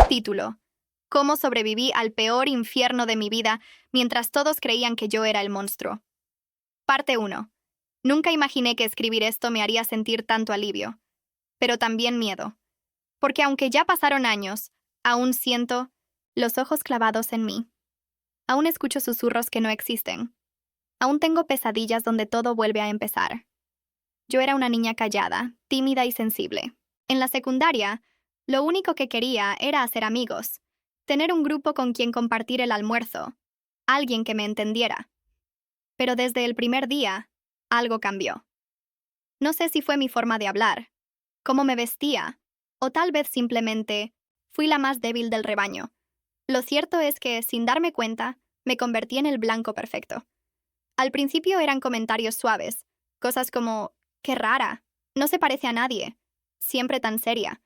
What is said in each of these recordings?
Título: ¿Cómo sobreviví al peor infierno de mi vida mientras todos creían que yo era el monstruo? Parte 1. Nunca imaginé que escribir esto me haría sentir tanto alivio, pero también miedo. Porque aunque ya pasaron años, aún siento los ojos clavados en mí. Aún escucho susurros que no existen. Aún tengo pesadillas donde todo vuelve a empezar. Yo era una niña callada, tímida y sensible. En la secundaria, lo único que quería era hacer amigos, tener un grupo con quien compartir el almuerzo, alguien que me entendiera. Pero desde el primer día, algo cambió. No sé si fue mi forma de hablar, cómo me vestía, o tal vez simplemente fui la más débil del rebaño. Lo cierto es que, sin darme cuenta, me convertí en el blanco perfecto. Al principio eran comentarios suaves, cosas como, qué rara, no se parece a nadie, siempre tan seria.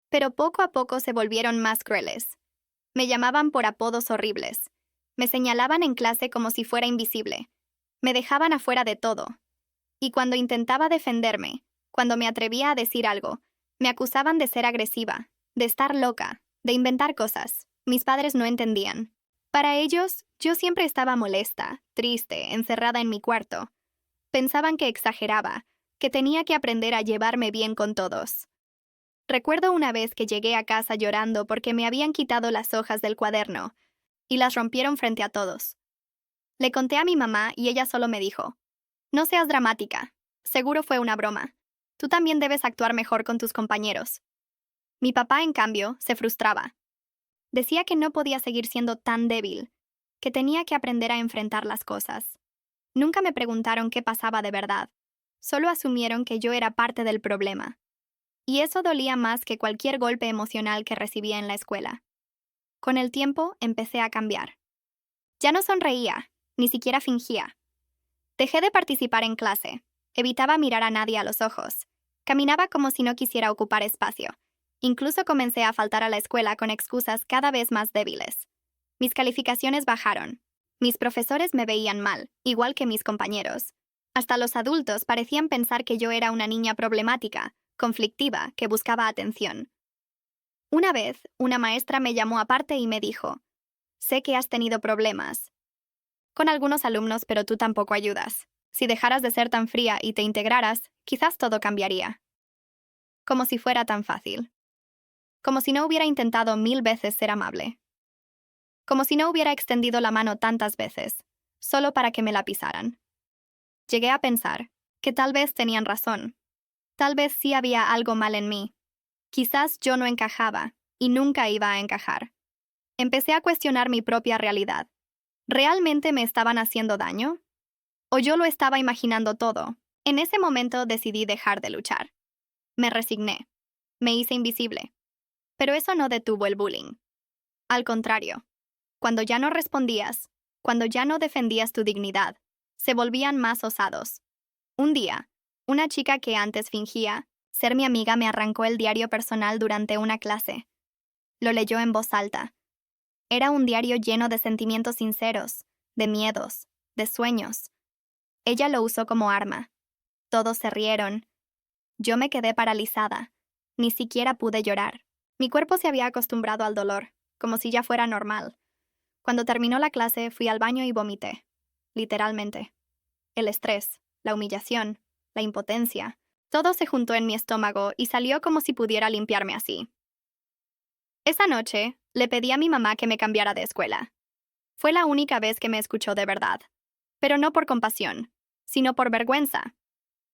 Pero poco a poco se volvieron más crueles. Me llamaban por apodos horribles. Me señalaban en clase como si fuera invisible. Me dejaban afuera de todo. Y cuando intentaba defenderme, cuando me atrevía a decir algo, me acusaban de ser agresiva, de estar loca, de inventar cosas. Mis padres no entendían. Para ellos, yo siempre estaba molesta, triste, encerrada en mi cuarto. Pensaban que exageraba, que tenía que aprender a llevarme bien con todos. Recuerdo una vez que llegué a casa llorando porque me habían quitado las hojas del cuaderno y las rompieron frente a todos. Le conté a mi mamá y ella solo me dijo, no seas dramática, seguro fue una broma. Tú también debes actuar mejor con tus compañeros. Mi papá, en cambio, se frustraba. Decía que no podía seguir siendo tan débil, que tenía que aprender a enfrentar las cosas. Nunca me preguntaron qué pasaba de verdad, solo asumieron que yo era parte del problema. Y eso dolía más que cualquier golpe emocional que recibía en la escuela. Con el tiempo empecé a cambiar. Ya no sonreía, ni siquiera fingía. Dejé de participar en clase, evitaba mirar a nadie a los ojos, caminaba como si no quisiera ocupar espacio. Incluso comencé a faltar a la escuela con excusas cada vez más débiles. Mis calificaciones bajaron. Mis profesores me veían mal, igual que mis compañeros. Hasta los adultos parecían pensar que yo era una niña problemática, conflictiva, que buscaba atención. Una vez, una maestra me llamó aparte y me dijo, sé que has tenido problemas con algunos alumnos, pero tú tampoco ayudas. Si dejaras de ser tan fría y te integraras, quizás todo cambiaría. Como si fuera tan fácil. Como si no hubiera intentado 1000 veces ser amable. Como si no hubiera extendido la mano tantas veces, solo para que me la pisaran. Llegué a pensar que tal vez tenían razón. Tal vez sí había algo mal en mí. Quizás yo no encajaba, y nunca iba a encajar. Empecé a cuestionar mi propia realidad. ¿Realmente me estaban haciendo daño? ¿O yo lo estaba imaginando todo? En ese momento decidí dejar de luchar. Me resigné. Me hice invisible. Pero eso no detuvo el bullying. Al contrario, cuando ya no respondías, cuando ya no defendías tu dignidad, se volvían más osados. Un día, una chica que antes fingía ser mi amiga me arrancó el diario personal durante una clase. Lo leyó en voz alta. Era un diario lleno de sentimientos sinceros, de miedos, de sueños. Ella lo usó como arma. Todos se rieron. Yo me quedé paralizada. Ni siquiera pude llorar. Mi cuerpo se había acostumbrado al dolor, como si ya fuera normal. Cuando terminó la clase, fui al baño y vomité. Literalmente. El estrés, la humillación, la impotencia, todo se juntó en mi estómago y salió como si pudiera limpiarme así. Esa noche, le pedí a mi mamá que me cambiara de escuela. Fue la única vez que me escuchó de verdad. Pero no por compasión, sino por vergüenza.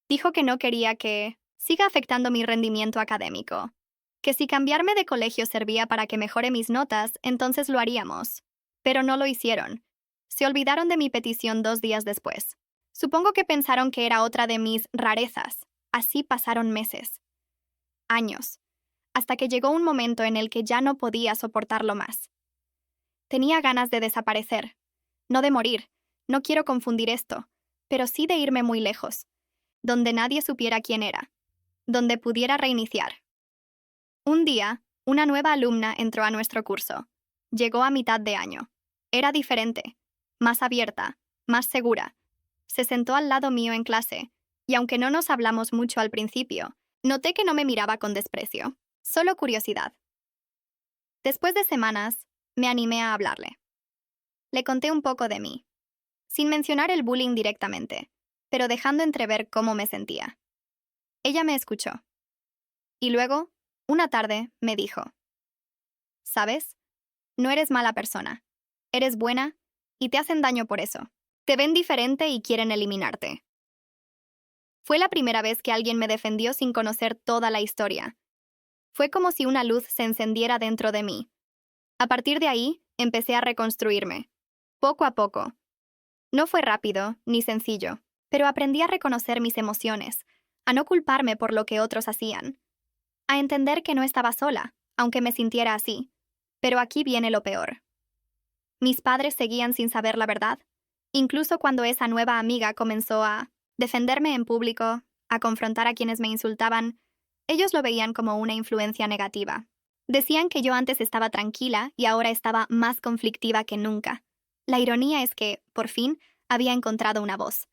Dijo que no quería que siga afectando mi rendimiento académico. Que si cambiarme de colegio servía para que mejore mis notas, entonces lo haríamos. Pero no lo hicieron. Se olvidaron de mi petición 2 días después. Supongo que pensaron que era otra de mis rarezas. Así pasaron meses. Años. Hasta que llegó un momento en el que ya no podía soportarlo más. Tenía ganas de desaparecer. No de morir. No quiero confundir esto. Pero sí de irme muy lejos. Donde nadie supiera quién era. Donde pudiera reiniciar. Un día, una nueva alumna entró a nuestro curso. Llegó a mitad de año. Era diferente. Más abierta. Más segura. Se sentó al lado mío en clase, y aunque no nos hablamos mucho al principio, noté que no me miraba con desprecio, solo curiosidad. Después de semanas, me animé a hablarle. Le conté un poco de mí, sin mencionar el bullying directamente, pero dejando entrever cómo me sentía. Ella me escuchó. Y luego, una tarde, me dijo, ¿sabes? No eres mala persona. Eres buena y te hacen daño por eso. Te ven diferente y quieren eliminarte. Fue la primera vez que alguien me defendió sin conocer toda la historia. Fue como si una luz se encendiera dentro de mí. A partir de ahí, empecé a reconstruirme, poco a poco. No fue rápido ni sencillo, pero aprendí a reconocer mis emociones, a no culparme por lo que otros hacían, a entender que no estaba sola, aunque me sintiera así. Pero aquí viene lo peor. Mis padres seguían sin saber la verdad, incluso cuando esa nueva amiga comenzó a defenderme en público, a confrontar a quienes me insultaban. Ellos lo veían como una influencia negativa. Decían que yo antes estaba tranquila y ahora estaba más conflictiva que nunca. La ironía es que, por fin, había encontrado una voz.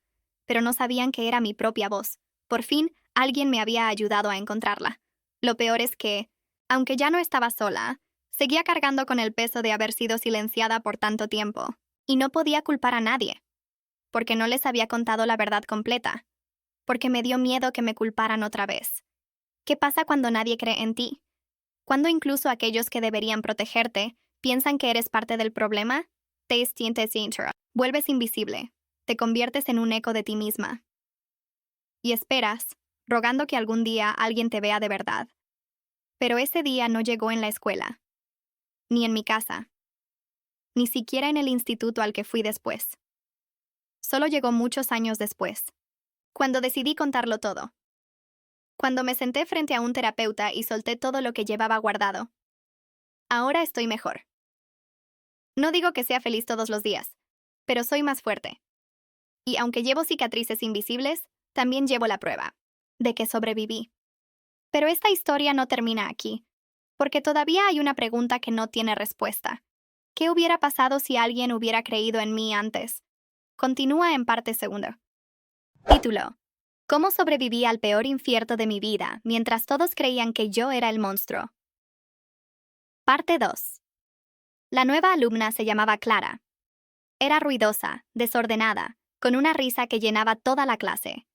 Pero no sabían que era mi propia voz. Por fin, alguien me había ayudado a encontrarla. Lo peor es que, aunque ya no estaba sola, seguía cargando con el peso de haber sido silenciada por tanto tiempo. Y no podía culpar a nadie. Porque no les había contado la verdad completa. Porque me dio miedo que me culparan otra vez. ¿Qué pasa cuando nadie cree en ti? Cuando incluso aquellos que deberían protegerte piensan que eres parte del problema, te sientes íntegra. Vuelves invisible. Te conviertes en un eco de ti misma. Y esperas, rogando que algún día alguien te vea de verdad. Pero ese día no llegó en la escuela. Ni en mi casa. Ni siquiera en el instituto al que fui después. Solo llegó muchos años después. Cuando decidí contarlo todo. Cuando me senté frente a un terapeuta y solté todo lo que llevaba guardado. Ahora estoy mejor. No digo que sea feliz todos los días, pero soy más fuerte. Y aunque llevo cicatrices invisibles, también llevo la prueba de que sobreviví. Pero esta historia no termina aquí, porque todavía hay una pregunta que no tiene respuesta. ¿Qué hubiera pasado si alguien hubiera creído en mí antes? Continúa en parte segunda. Título: ¿Cómo sobreviví al peor infierno de mi vida mientras todos creían que yo era el monstruo? Parte 2. La nueva alumna se llamaba Clara. Era ruidosa, desordenada, con una risa que llenaba toda la clase.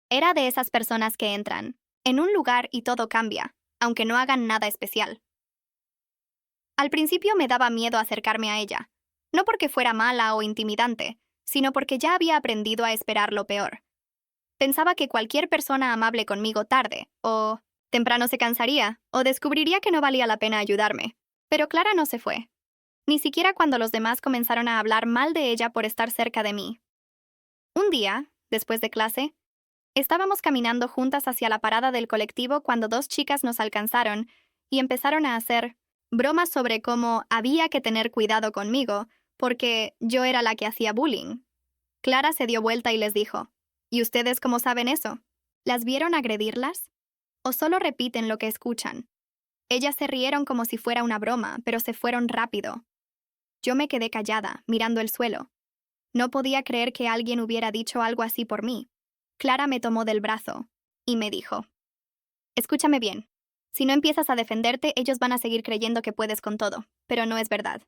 Era de esas personas que entran en un lugar y todo cambia, aunque no hagan nada especial. Al principio me daba miedo acercarme a ella, no porque fuera mala o intimidante, sino porque ya había aprendido a esperar lo peor. Pensaba que cualquier persona amable conmigo tarde, o temprano se cansaría, o descubriría que no valía la pena ayudarme. Pero Clara no se fue. Ni siquiera cuando los demás comenzaron a hablar mal de ella por estar cerca de mí. Un día, después de clase, estábamos caminando juntas hacia la parada del colectivo cuando dos chicas nos alcanzaron y empezaron a hacer bromas sobre cómo había que tener cuidado conmigo porque yo era la que hacía bullying. Clara se dio vuelta y les dijo, ¿y ustedes cómo saben eso? ¿Las vieron agredirlas? ¿O solo repiten lo que escuchan? Ellas se rieron como si fuera una broma, pero se fueron rápido. Yo me quedé callada, mirando el suelo. No podía creer que alguien hubiera dicho algo así por mí. Clara me tomó del brazo y me dijo, escúchame bien. Si no empiezas a defenderte, ellos van a seguir creyendo que puedes con todo, pero no es verdad.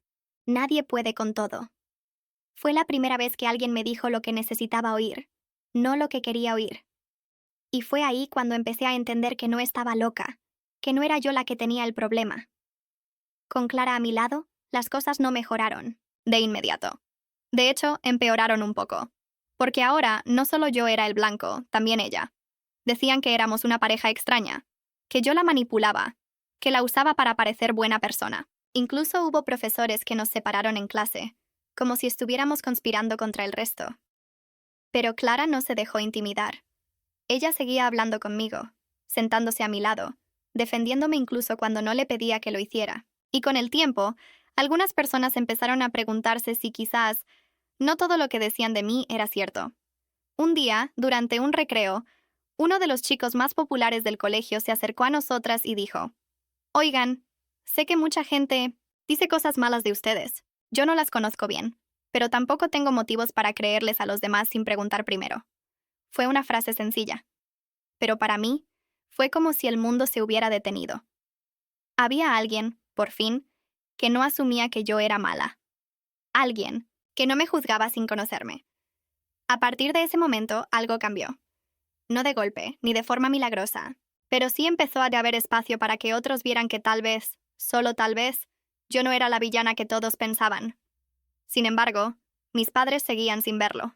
Nadie puede con todo. Fue la primera vez que alguien me dijo lo que necesitaba oír, no lo que quería oír. Y fue ahí cuando empecé a entender que no estaba loca, que no era yo la que tenía el problema. Con Clara a mi lado, las cosas no mejoraron, de inmediato. De hecho, empeoraron un poco. Porque ahora no solo yo era el blanco, también ella. Decían que éramos una pareja extraña, que yo la manipulaba, que la usaba para parecer buena persona. Incluso hubo profesores que nos separaron en clase, como si estuviéramos conspirando contra el resto. Pero Clara no se dejó intimidar. Ella seguía hablando conmigo, sentándose a mi lado, defendiéndome incluso cuando no le pedía que lo hiciera. Y con el tiempo, algunas personas empezaron a preguntarse si quizás no todo lo que decían de mí era cierto. Un día, durante un recreo, uno de los chicos más populares del colegio se acercó a nosotras y dijo, «Oigan, sé que mucha gente dice cosas malas de ustedes. Yo no las conozco bien, pero tampoco tengo motivos para creerles a los demás sin preguntar primero». Fue una frase sencilla. Pero para mí, fue como si el mundo se hubiera detenido. Había alguien, por fin, que no asumía que yo era mala. Alguien que no me juzgaba sin conocerme. A partir de ese momento, algo cambió. No de golpe, ni de forma milagrosa, pero sí empezó a haber espacio para que otros vieran que tal vez, solo tal vez, yo no era la villana que todos pensaban. Sin embargo, mis padres seguían sin verlo.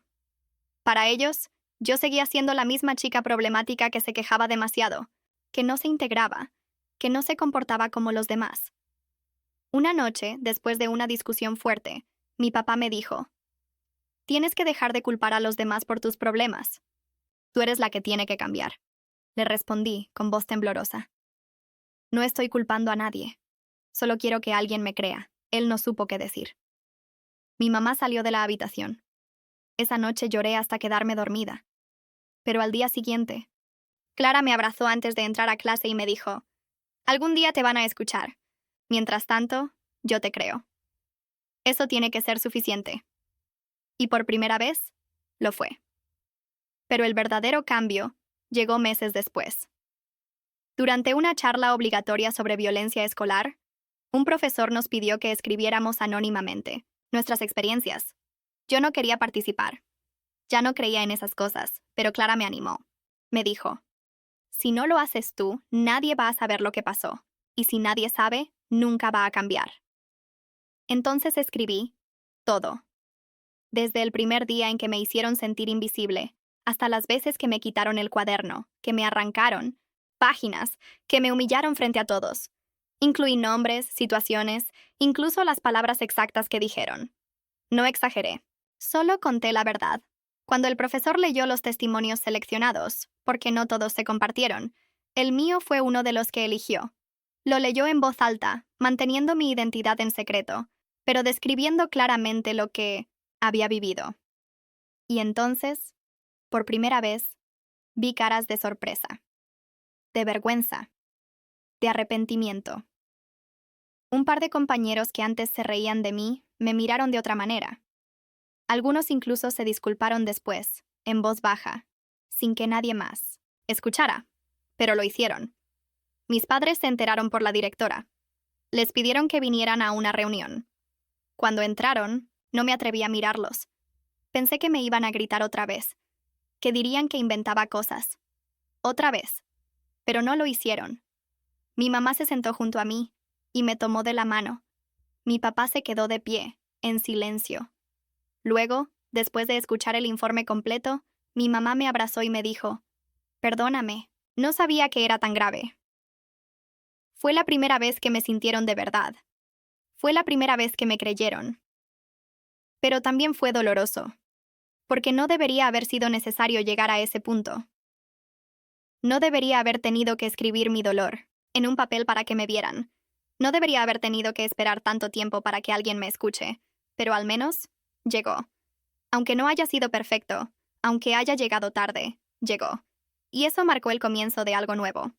Para ellos, yo seguía siendo la misma chica problemática que se quejaba demasiado, que no se integraba, que no se comportaba como los demás. Una noche, después de una discusión fuerte, mi papá me dijo: «Tienes que dejar de culpar a los demás por tus problemas. Tú eres la que tiene que cambiar». Le respondí con voz temblorosa. «No estoy culpando a nadie. Solo quiero que alguien me crea». Él no supo qué decir. Mi mamá salió de la habitación. Esa noche lloré hasta quedarme dormida. Pero al día siguiente, Clara me abrazó antes de entrar a clase y me dijo: «Algún día te van a escuchar. Mientras tanto, yo te creo». Eso tiene que ser suficiente. Y por primera vez, lo fue. Pero el verdadero cambio llegó meses después. Durante una charla obligatoria sobre violencia escolar, un profesor nos pidió que escribiéramos anónimamente nuestras experiencias. Yo no quería participar. Ya no creía en esas cosas, pero Clara me animó. Me dijo: «Si no lo haces tú, nadie va a saber lo que pasó. Y si nadie sabe, nunca va a cambiar». Entonces escribí todo. Desde el primer día en que me hicieron sentir invisible, hasta las veces que me quitaron el cuaderno, que me arrancaron, páginas, que me humillaron frente a todos. Incluí nombres, situaciones, incluso las palabras exactas que dijeron. No exageré, solo conté la verdad. Cuando el profesor leyó los testimonios seleccionados, porque no todos se compartieron, el mío fue uno de los que eligió. Lo leyó en voz alta, manteniendo mi identidad en secreto, pero describiendo claramente lo que había vivido. Y entonces, por primera vez, vi caras de sorpresa, de vergüenza, de arrepentimiento. Un par de compañeros que antes se reían de mí me miraron de otra manera. Algunos incluso se disculparon después, en voz baja, sin que nadie más escuchara, pero lo hicieron. Mis padres se enteraron por la directora. Les pidieron que vinieran a una reunión. Cuando entraron, no me atreví a mirarlos. Pensé que me iban a gritar otra vez, que dirían que inventaba cosas. Otra vez. Pero no lo hicieron. Mi mamá se sentó junto a mí y me tomó de la mano. Mi papá se quedó de pie, en silencio. Luego, después de escuchar el informe completo, mi mamá me abrazó y me dijo: «Perdóname, no sabía que era tan grave». Fue la primera vez que me sintieron de verdad. Fue la primera vez que me creyeron. Pero también fue doloroso, porque no debería haber sido necesario llegar a ese punto. No debería haber tenido que escribir mi dolor en un papel para que me vieran. No debería haber tenido que esperar tanto tiempo para que alguien me escuche, pero al menos llegó. Aunque no haya sido perfecto, aunque haya llegado tarde, llegó. Y eso marcó el comienzo de algo nuevo.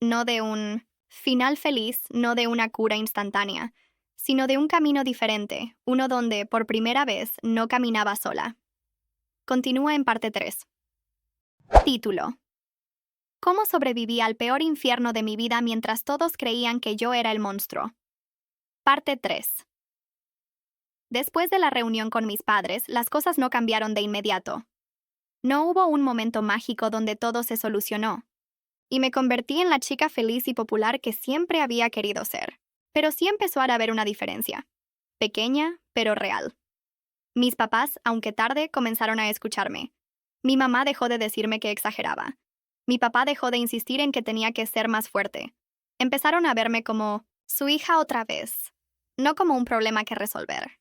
No de un final feliz, no de una cura instantánea, sino de un camino diferente, uno donde, por primera vez, no caminaba sola. Continúa en parte 3. Título: ¿Cómo sobreviví al peor infierno de mi vida mientras todos creían que yo era el monstruo? Parte 3. Después de la reunión con mis padres, las cosas no cambiaron de inmediato. No hubo un momento mágico donde todo se solucionó. Y me convertí en la chica feliz y popular que siempre había querido ser. Pero sí empezó a haber una diferencia. Pequeña, pero real. Mis papás, aunque tarde, comenzaron a escucharme. Mi mamá dejó de decirme que exageraba. Mi papá dejó de insistir en que tenía que ser más fuerte. Empezaron a verme como su hija otra vez, no como un problema que resolver.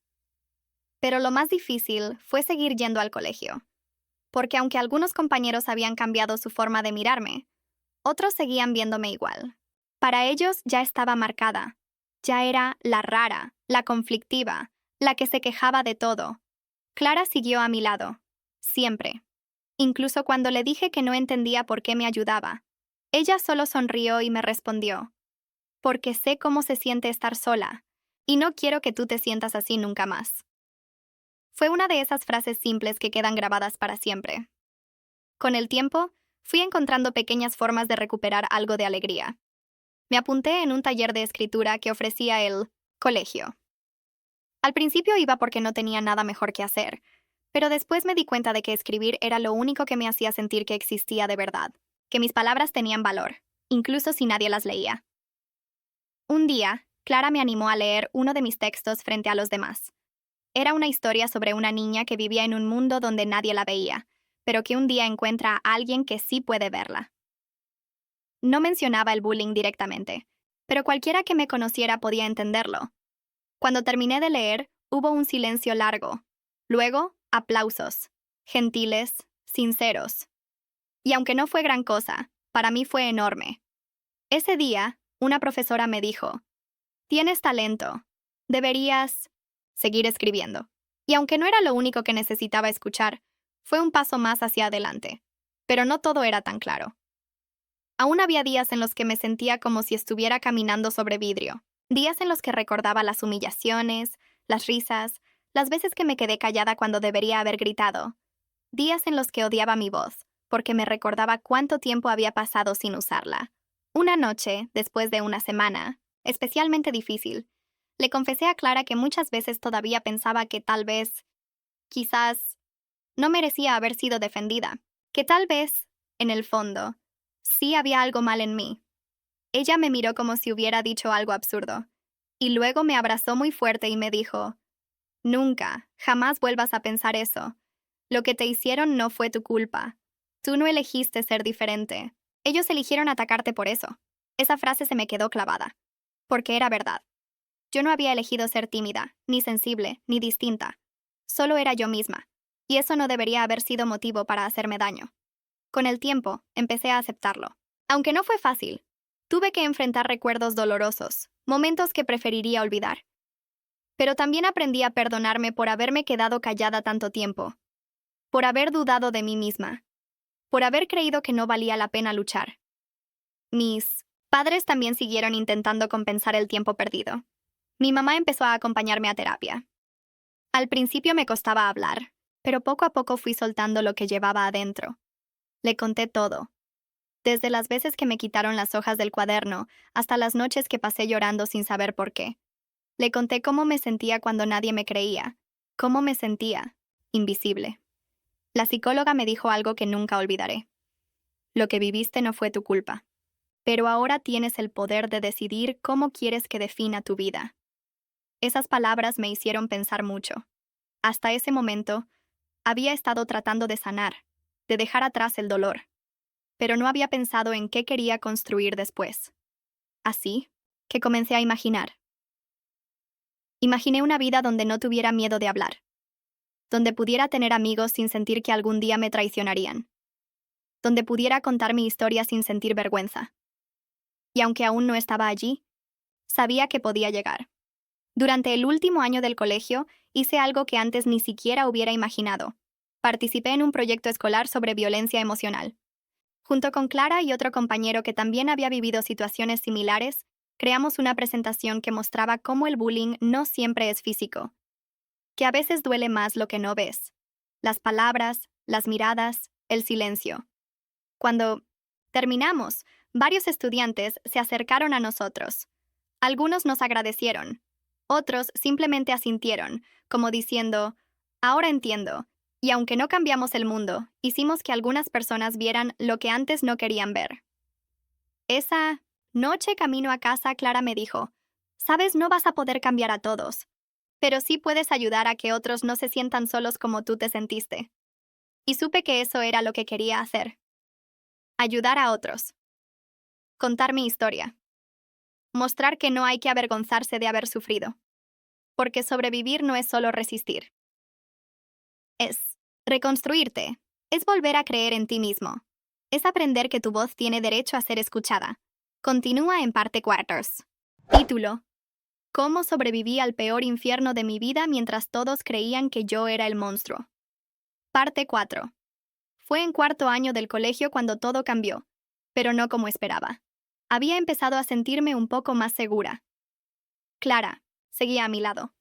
Pero lo más difícil fue seguir yendo al colegio. Porque aunque algunos compañeros habían cambiado su forma de mirarme, otros seguían viéndome igual. Para ellos ya estaba marcada. Ya era la rara, la conflictiva, la que se quejaba de todo. Clara siguió a mi lado. Siempre. Incluso cuando le dije que no entendía por qué me ayudaba. Ella solo sonrió y me respondió: «Porque sé cómo se siente estar sola, y no quiero que tú te sientas así nunca más». Fue una de esas frases simples que quedan grabadas para siempre. Con el tiempo, fui encontrando pequeñas formas de recuperar algo de alegría. Me apunté en un taller de escritura que ofrecía el Colegio. Al principio iba porque no tenía nada mejor que hacer, pero después me di cuenta de que escribir era lo único que me hacía sentir que existía de verdad, que mis palabras tenían valor, incluso si nadie las leía. Un día, Clara me animó a leer uno de mis textos frente a los demás. Era una historia sobre una niña que vivía en un mundo donde nadie la veía, pero que un día encuentra a alguien que sí puede verla. No mencionaba el bullying directamente, pero cualquiera que me conociera podía entenderlo. Cuando terminé de leer, hubo un silencio largo. Luego, aplausos, gentiles, sinceros. Y aunque no fue gran cosa, para mí fue enorme. Ese día, una profesora me dijo, «Tienes talento. Deberías seguir escribiendo». Y aunque no era lo único que necesitaba escuchar, fue un paso más hacia adelante. Pero no todo era tan claro. Aún había días en los que me sentía como si estuviera caminando sobre vidrio. Días en los que recordaba las humillaciones, las risas, las veces que me quedé callada cuando debería haber gritado. Días en los que odiaba mi voz, porque me recordaba cuánto tiempo había pasado sin usarla. Una noche, después de una semana, especialmente difícil, le confesé a Clara que muchas veces todavía pensaba que tal vez, quizás, no merecía haber sido defendida, que tal vez, en el fondo, sí había algo mal en mí. Ella me miró como si hubiera dicho algo absurdo, y luego me abrazó muy fuerte y me dijo, «Nunca, jamás vuelvas a pensar eso. Lo que te hicieron no fue tu culpa. Tú no elegiste ser diferente. Ellos eligieron atacarte por eso». Esa frase se me quedó clavada, porque era verdad. Yo no había elegido ser tímida, ni sensible, ni distinta. Solo era yo misma, y eso no debería haber sido motivo para hacerme daño. Con el tiempo, empecé a aceptarlo. Aunque no fue fácil, tuve que enfrentar recuerdos dolorosos, momentos que preferiría olvidar. Pero también aprendí a perdonarme por haberme quedado callada tanto tiempo, por haber dudado de mí misma, por haber creído que no valía la pena luchar. Mis padres también siguieron intentando compensar el tiempo perdido. Mi mamá empezó a acompañarme a terapia. Al principio me costaba hablar, pero poco a poco fui soltando lo que llevaba adentro. Le conté todo. Desde las veces que me quitaron las hojas del cuaderno hasta las noches que pasé llorando sin saber por qué. Le conté cómo me sentía cuando nadie me creía, cómo me sentía invisible. La psicóloga me dijo algo que nunca olvidaré. Lo que viviste no fue tu culpa, pero ahora tienes el poder de decidir cómo quieres que defina tu vida. Esas palabras me hicieron pensar mucho. Hasta ese momento, había estado tratando de sanar, de dejar atrás el dolor, pero no había pensado en qué quería construir después. Así que comencé a imaginar. Imaginé una vida donde no tuviera miedo de hablar, donde pudiera tener amigos sin sentir que algún día me traicionarían, donde pudiera contar mi historia sin sentir vergüenza. Y aunque aún no estaba allí, sabía que podía llegar. Durante el último año del colegio, hice algo que antes ni siquiera hubiera imaginado. Participé en un proyecto escolar sobre violencia emocional. Junto con Clara y otro compañero que también había vivido situaciones similares, creamos una presentación que mostraba cómo el bullying no siempre es físico, que a veces duele más lo que no ves. Las palabras, las miradas, el silencio. Cuando terminamos, varios estudiantes se acercaron a nosotros. Algunos nos agradecieron. Otros simplemente asintieron, como diciendo, «Ahora entiendo». Y aunque no cambiamos el mundo, hicimos que algunas personas vieran lo que antes no querían ver. Esa noche camino a casa, Clara me dijo, «Sabes, no vas a poder cambiar a todos, pero sí puedes ayudar a que otros no se sientan solos como tú te sentiste». Y supe que eso era lo que quería hacer. Ayudar a otros. Contar mi historia. Mostrar que no hay que avergonzarse de haber sufrido. Porque sobrevivir no es solo resistir. Es reconstruirte. Es volver a creer en ti mismo. Es aprender que tu voz tiene derecho a ser escuchada. Continúa en parte cuartos. Título: ¿Cómo sobreviví al peor infierno de mi vida mientras todos creían que yo era el monstruo? Parte 4. Fue en cuarto año del colegio cuando todo cambió, pero no como esperaba. Había empezado a sentirme un poco más segura. Clara seguía a mi lado.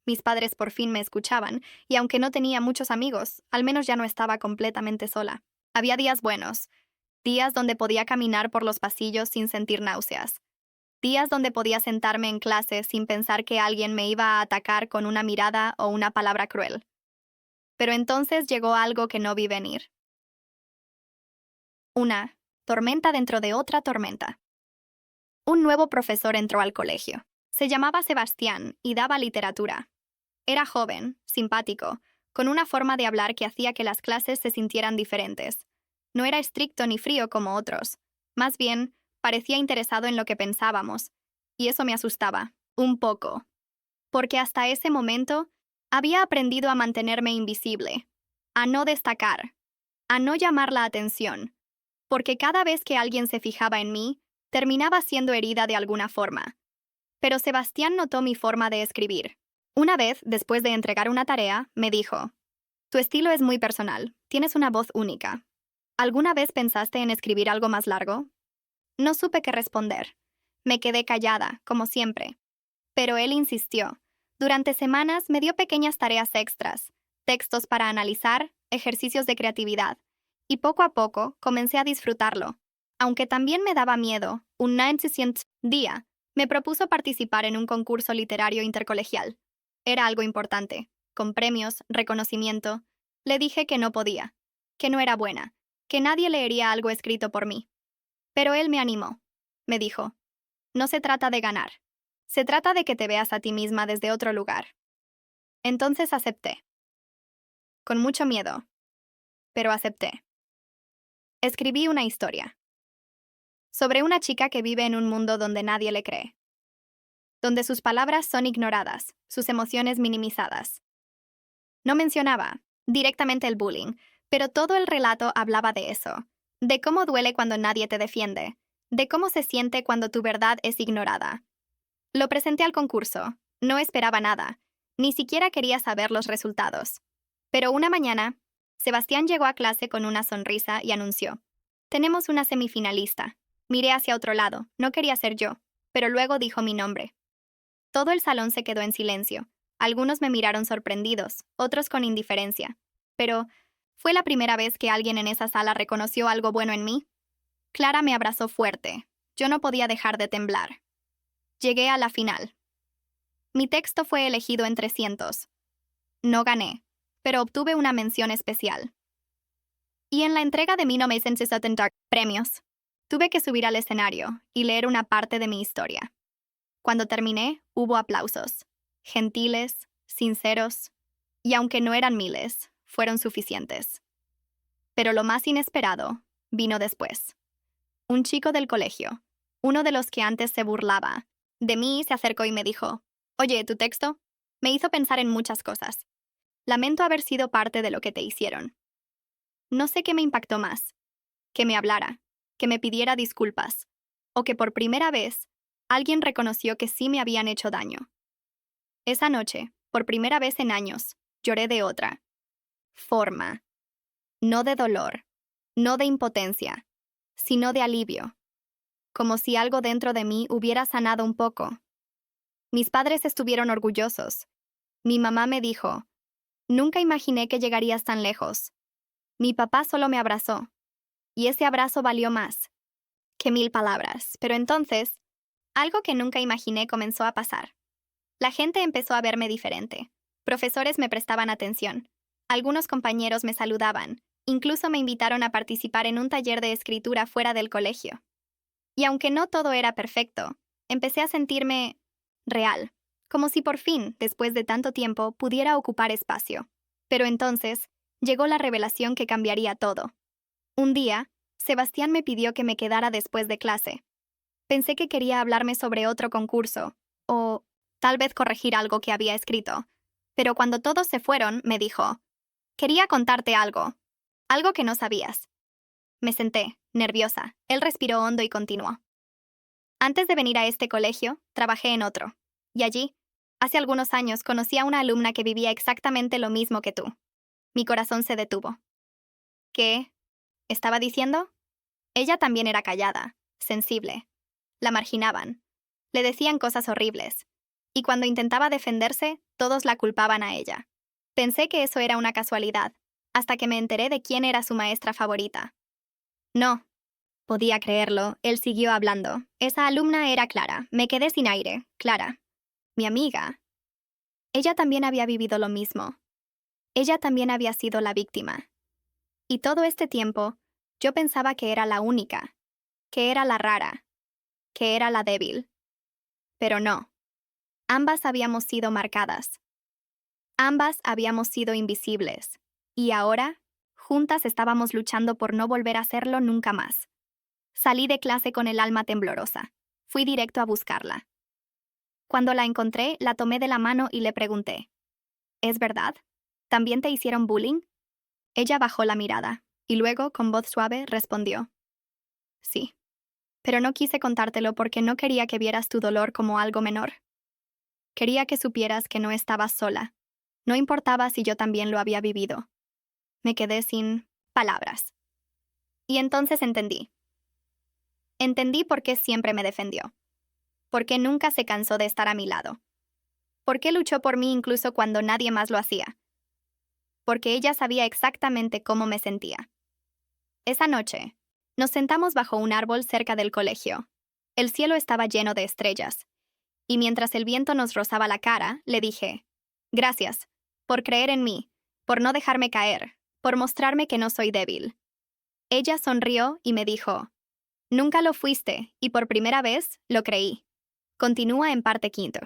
Mis padres por fin me escuchaban, y aunque no tenía muchos amigos, al menos ya no estaba completamente sola. Había días buenos, días donde podía caminar por los pasillos sin sentir náuseas, Días donde podía sentarme en clase sin pensar que alguien me iba a atacar con una mirada o una palabra cruel. Pero entonces llegó algo que no vi venir. Una tormenta dentro de otra tormenta. Un nuevo profesor entró al colegio. Se llamaba Sebastián y daba literatura. Era joven, simpático, con una forma de hablar que hacía que las clases se sintieran diferentes. No era estricto ni frío como otros. Más bien, parecía interesado en lo que pensábamos. Y eso me asustaba, un poco. Porque hasta ese momento, había aprendido a mantenerme invisible, a no destacar, a no llamar la atención. Porque cada vez que alguien se fijaba en mí, terminaba siendo herida de alguna forma. Pero Sebastián notó mi forma de escribir. Una vez, después de entregar una tarea, me dijo: «Tu estilo es muy personal, tienes una voz única. ¿Alguna vez pensaste en escribir algo más largo?» No supe qué responder. Me quedé callada, como siempre. Pero él insistió. Durante semanas me dio pequeñas tareas extras, textos para analizar, ejercicios de creatividad, y poco a poco comencé a disfrutarlo. Aunque también me daba miedo, un día me propuso participar en un concurso literario intercolegial. Era algo importante, con premios, reconocimiento. Le dije que no podía, que no era buena, que nadie leería algo escrito por mí. Pero él me animó. Me dijo: «No se trata de ganar. Se trata de que te veas a ti misma desde otro lugar». Entonces acepté. Con mucho miedo, pero acepté. Escribí una historia. Sobre una chica que vive en un mundo donde nadie le cree. Donde sus palabras son ignoradas, sus emociones minimizadas. No mencionaba directamente el bullying, pero todo el relato hablaba de eso. De cómo duele cuando nadie te defiende. De cómo se siente cuando tu verdad es ignorada. Lo presenté al concurso. No esperaba nada. Ni siquiera quería saber los resultados. Pero una mañana, Sebastián llegó a clase con una sonrisa y anunció: «Tenemos una semifinalista». Miré hacia otro lado. No quería ser yo, pero luego dijo mi nombre. Todo el salón se quedó en silencio. Algunos me miraron sorprendidos, otros con indiferencia. Pero, ¿fue la primera vez que alguien en esa sala reconoció algo bueno en mí? Clara me abrazó fuerte. Yo no podía dejar de temblar. Llegué a la final. Mi texto fue elegido entre cientos. No gané, pero obtuve una mención especial. Y en la entrega de 1970 premios, tuve que subir al escenario y leer una parte de mi historia. Cuando terminé, hubo aplausos. Gentiles, sinceros, y aunque no eran miles, fueron suficientes. Pero lo más inesperado vino después. Un chico del colegio, uno de los que antes se burlaba de mí, se acercó y me dijo: «Oye, ¿tu texto?» Me hizo pensar en muchas cosas. Lamento haber sido parte de lo que te hicieron. No sé qué me impactó más: que me hablara, que me pidiera disculpas, o que por primera vez alguien reconoció que sí me habían hecho daño. Esa noche, por primera vez en años, lloré de otra forma. No de dolor, no de impotencia, sino de alivio. Como si algo dentro de mí hubiera sanado un poco. Mis padres estuvieron orgullosos. Mi mamá me dijo: «Nunca imaginé que llegarías tan lejos». Mi papá solo me abrazó. Y ese abrazo valió más que 1000 palabras. Pero entonces, algo que nunca imaginé comenzó a pasar. La gente empezó a verme diferente. Profesores me prestaban atención. Algunos compañeros me saludaban. Incluso me invitaron a participar en un taller de escritura fuera del colegio. Y aunque no todo era perfecto, empecé a sentirme real, como si por fin, después de tanto tiempo, pudiera ocupar espacio. Pero entonces, llegó la revelación que cambiaría todo. Un día, Sebastián me pidió que me quedara después de clase. Pensé que quería hablarme sobre otro concurso, o tal vez corregir algo que había escrito. Pero cuando todos se fueron, me dijo: «Quería contarte algo que no sabías». Me senté, nerviosa. Él respiró hondo y continuó: «Antes de venir a este colegio, trabajé en otro. Y allí, hace algunos años, conocí a una alumna que vivía exactamente lo mismo que tú». Mi corazón se detuvo. ¿Qué estaba diciendo? Ella también era callada, sensible. La marginaban. Le decían cosas horribles. Y cuando intentaba defenderse, todos la culpaban a ella. Pensé que eso era una casualidad, hasta que me enteré de quién era su maestra favorita. No, Podía creerlo, él siguió hablando. Esa alumna era Clara. Me quedé sin aire. Clara. Mi amiga. Ella también había vivido lo mismo. Ella también había sido la víctima. Y todo este tiempo, yo pensaba que era la única, que era la rara, que era la débil. Pero no. Ambas habíamos sido marcadas. Ambas habíamos sido invisibles. Y ahora, juntas estábamos luchando por no volver a hacerlo nunca más. Salí de clase con el alma temblorosa. Fui directo a buscarla. Cuando la encontré, la tomé de la mano y le pregunté: ¿Es verdad? ¿También te hicieron bullying? Ella bajó la mirada, y luego, con voz suave, respondió: Sí. Pero no quise contártelo porque no quería que vieras tu dolor como algo menor. Quería que supieras que no estabas sola. No importaba si yo también lo había vivido. Me quedé sin palabras. Y entonces entendí. Entendí por qué siempre me defendió. Por qué nunca se cansó de estar a mi lado. Por qué luchó por mí incluso cuando nadie más lo hacía. Porque ella sabía exactamente cómo me sentía. Esa noche, nos sentamos bajo un árbol cerca del colegio. El cielo estaba lleno de estrellas. Y mientras el viento nos rozaba la cara, le dije: Gracias, por creer en mí, por no dejarme caer, por mostrarme que no soy débil. Ella sonrió y me dijo: Nunca lo fuiste, y por primera vez lo creí. Continúa en parte quinto.